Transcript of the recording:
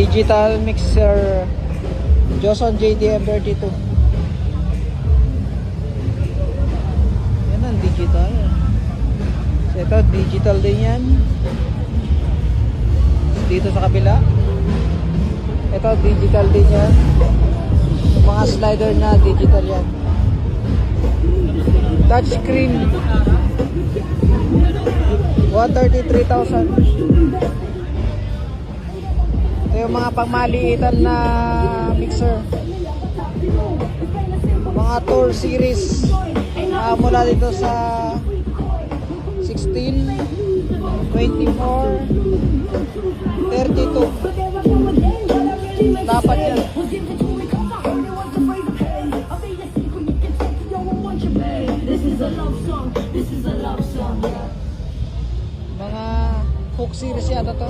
digital mixer Joson JDM32. Yan ang digital. So ito digital din yan. Dito sa kabila ito digital din yan. Yung mga slider na digital yan. Touchscreen 133,000. Ito yung mga pangmaliitan na mixer, mga tour series, mula dito sa 16, 24, 32. Dapat yan. Mga Cook series yata to.